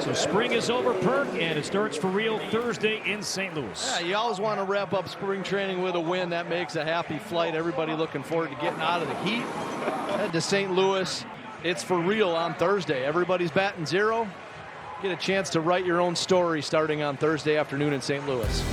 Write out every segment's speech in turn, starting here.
So spring is over, Perk, and it starts for real Thursday in St. Louis. Yeah, you always want to wrap up spring training with a win. That makes a happy flight. Everybody looking forward to getting out of the heat. Head to St. Louis. It's for real on Thursday. Everybody's batting zero. Get a chance to write your own story starting on Thursday afternoon in St. Louis.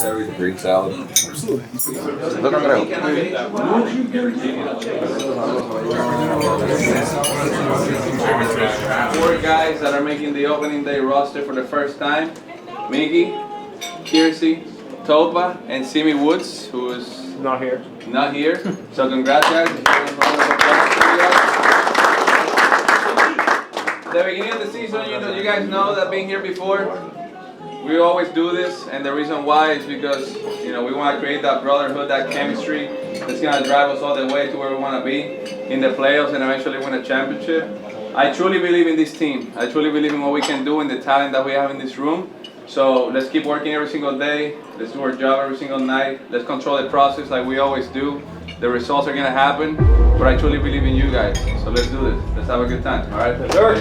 I would do Greek salad. No creo. 4 guys that are making the opening day roster for the first time. Miggy, Kiersey, Topa, and Simeon Woods, who is not here. So congrats, guys. The beginning of the season, you guys know that being here before, we always do this, and the reason why is because we want to create that brotherhood, that chemistry that's going to drive us all the way to where we want to be in the playoffs and eventually win a championship. I truly believe in this team. I truly believe in what we can do and the talent that we have in this room. So let's keep working every single day. Let's do our job every single night. Let's control the process like we always do. The results are going to happen, but I truly believe in you guys. So let's do this. Let's have a good time. All right? Sure.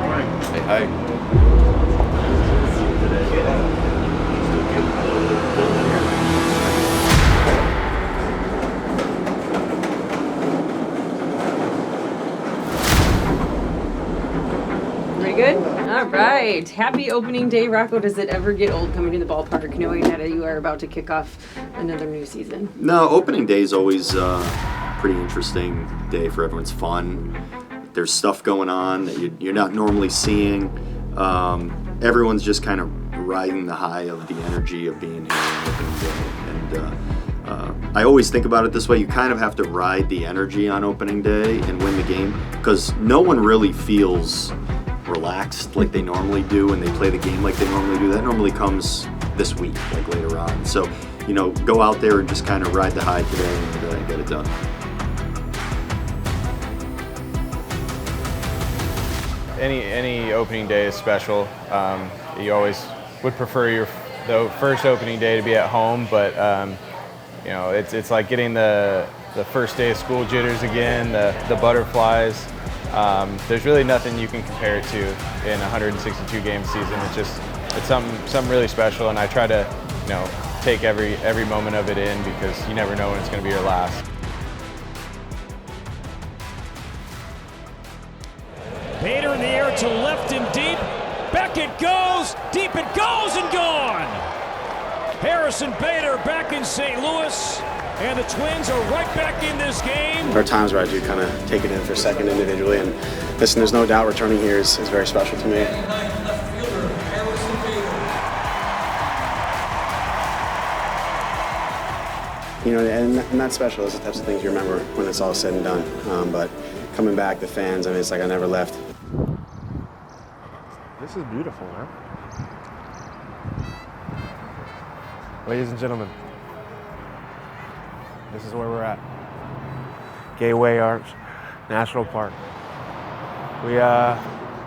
Morning. Hey, hi. Pretty good? All right. Happy opening day, Rocco. Does it ever get old coming to the ballpark knowing that you are about to kick off another new season? No, opening day is always a pretty interesting day for everyone's fun. There's stuff going on that you're not normally seeing. Everyone's just kind of riding the high of the energy of being here on opening day. And I always think about it this way. You kind of have to ride the energy on opening day and win the game because no one really feels relaxed like they normally do when they play the game like they normally do. That normally comes this week, like later on. So, go out there and just kind of ride the high today and get it done. Any opening day is special. You always would prefer the first opening day to be at home, but it's like getting the first day of school jitters again, the butterflies. There's really nothing you can compare it to in a 162 game season. It's something really special, and I try to take every moment of it in because you never know when it's going to be your last. Bader in the air to left and deep. Back it goes. Deep it goes and gone. Harrison Bader back in St. Louis. And the Twins are right back in this game. There are times where I do kind of take it in for a second individually. And listen, there's no doubt returning here is very special to me. And that's special. Those are the types of things you remember when it's all said and done. But coming back, the fans, it's like I never left. This is beautiful, man. Ladies and gentlemen, this is where we're at. Gateway Arch National Park.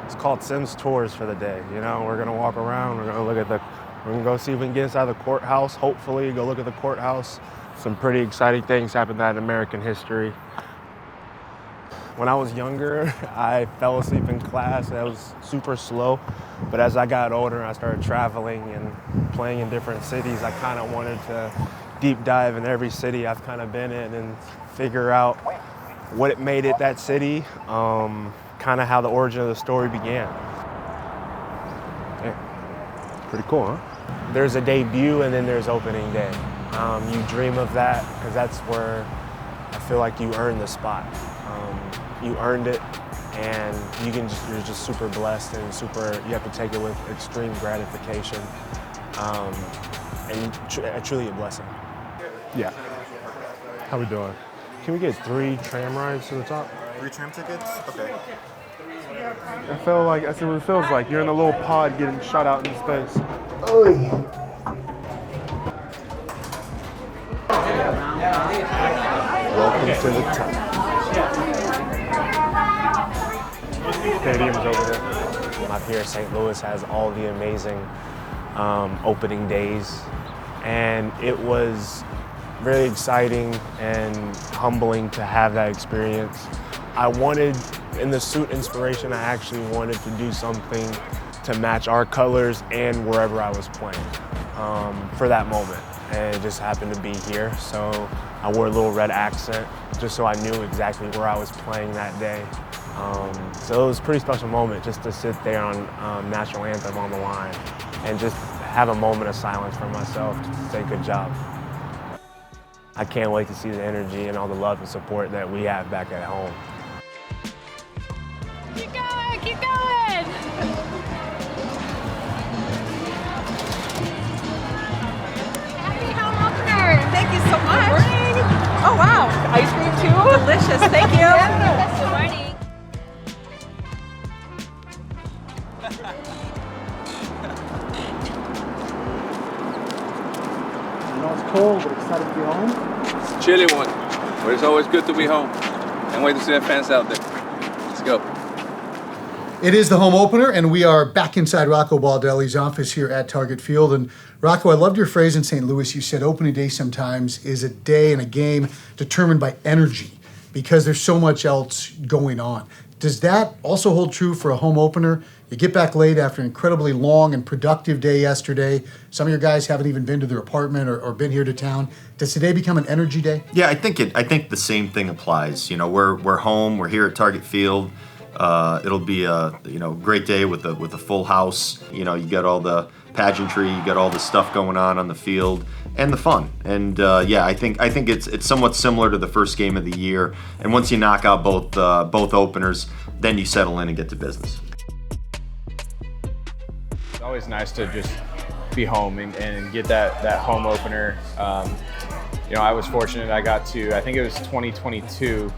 It's called Sims Tours for the day. We're gonna walk around, we're gonna go see if we can get inside the courthouse, hopefully go look at the courthouse. Some pretty exciting things happened in American history. When I was younger, I fell asleep in class. I was super slow. But as I got older and I started traveling and playing in different cities, I kind of wanted to deep dive in every city I've kind of been in and figure out what it made it that city, kind of how the origin of the story began. Yeah. Pretty cool, huh? There's a debut and then there's opening day. You dream of that because that's where I feel like you earn the spot. You earned it, and you're just super blessed and you have to take it with extreme gratification, and truly a blessing. Yeah. How we doing? Can we get 3 tram rides to the top? 3 tram tickets? Okay. I feel like that's what it feels like. You're in a little pod getting shot out into space. Welcome to the top. Stadium's over there. Up here, St. Louis has all the amazing opening days, and it was really exciting and humbling to have that experience. I wanted, in the suit inspiration, I actually wanted to do something to match our colors and wherever I was playing for that moment. And it just happened to be here, so I wore a little red accent just so I knew exactly where I was playing that day. So it was a pretty special moment just to sit there on National Anthem on the line and just have a moment of silence for myself to say good job. I can't wait to see the energy and all the love and support that we have back at home. Keep going, keep going! Happy home opener! Thank you so much. Good morning. Oh wow, ice cream too? Delicious, thank you. Good morning. I know it's cold, but excited to be home. It's a chilly one, but it's always good to be home. Can't wait to see the fans out there. Let's go. It is the home opener, and we are back inside Rocco Baldelli's office here at Target Field. And Rocco, I loved your phrase in St. Louis. You said opening day sometimes is a day and a game determined by energy because there's so much else going on. Does that also hold true for a home opener? You get back late after an incredibly long and productive day yesterday. Some of your guys haven't even been to their apartment or been here to town. Does today become an energy day? Yeah, I think the same thing applies. You know, we're home. We're here at Target Field. It'll be a great day with a full house. You know, you got all the pageantry, you got all the stuff going on the field, and the fun. And I think it's somewhat similar to the first game of the year. And once you knock out both openers, then you settle in and get to business. It's always nice to just be home and get that home opener. I was fortunate. I got to, I think it was 2022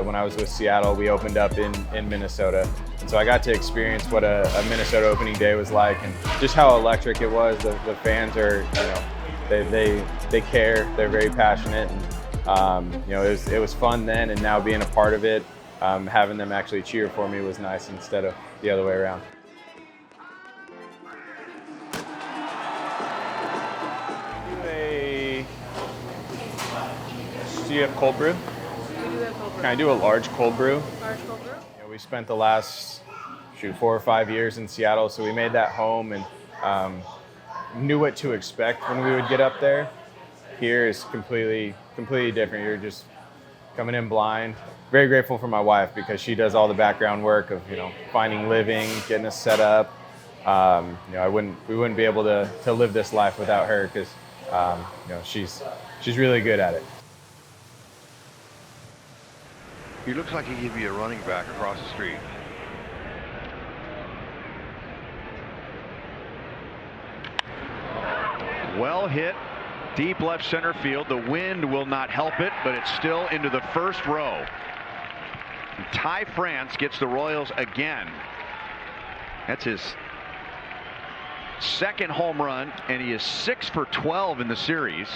when I was with Seattle. We opened up in Minnesota, and so I got to experience what a Minnesota opening day was like, and just how electric it was. The fans are, they care. They're very passionate, and it was fun then. And now being a part of it, having them actually cheer for me was nice instead of the other way around. Do you have cold brew? We do have cold brew. Can I do a large cold brew? Large cold brew? We spent the last 4 or 5 years in Seattle, so we made that home and knew what to expect when we would get up there. Here is completely different. You're just coming in blind. Very grateful for my wife because she does all the background work of finding living, getting us set up. We wouldn't be able to live this life without her because she's really good at it. He looks like he could be a running back across the street. Well hit, deep left center field. The wind will not help it, but it's still into the first row. And Ty France gets the Royals again. That's his second home run, and he is 6 for 12 in the series.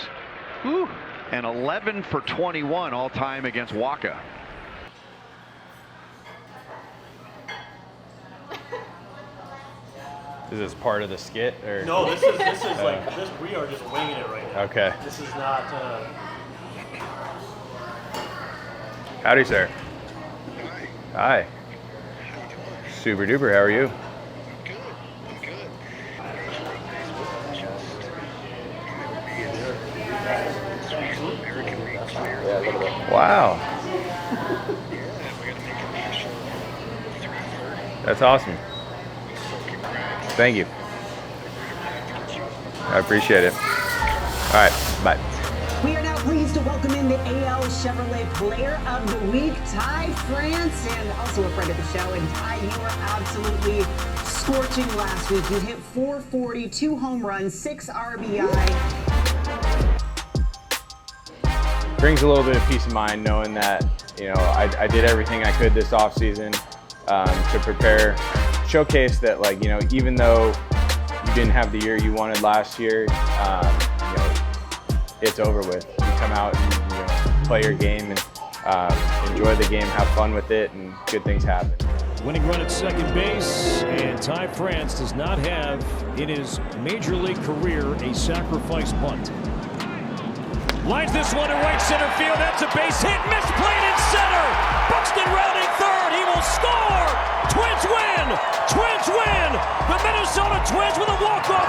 Whew. And 11 for 21 all time against Waka. Is this part of the skit or? No, this is like this. We are just winging it right now. Okay. This is not. Howdy, sir. Hi. Super duper. How are you? Wow. That's awesome. Thank you. I appreciate it. All right, bye. We are now pleased to welcome in the AL Chevrolet Player of the Week, Ty France, and also a friend of the show. And Ty, you were absolutely scorching last week. You hit .440, 2 home runs, 6 RBI. Brings a little bit of peace of mind knowing that I did everything I could this offseason to prepare, showcase that even though you didn't have the year you wanted last year, it's over with. You come out and play your game and enjoy the game, have fun with it, and good things happen. Winning run at second base, and Ty France does not have in his major league career a sacrifice bunt. Lines this one to right center field. That's a base hit. Misplayed in center. Buxton rounding third. He will score. Twins win. Twins win. The Minnesota Twins with a walk-off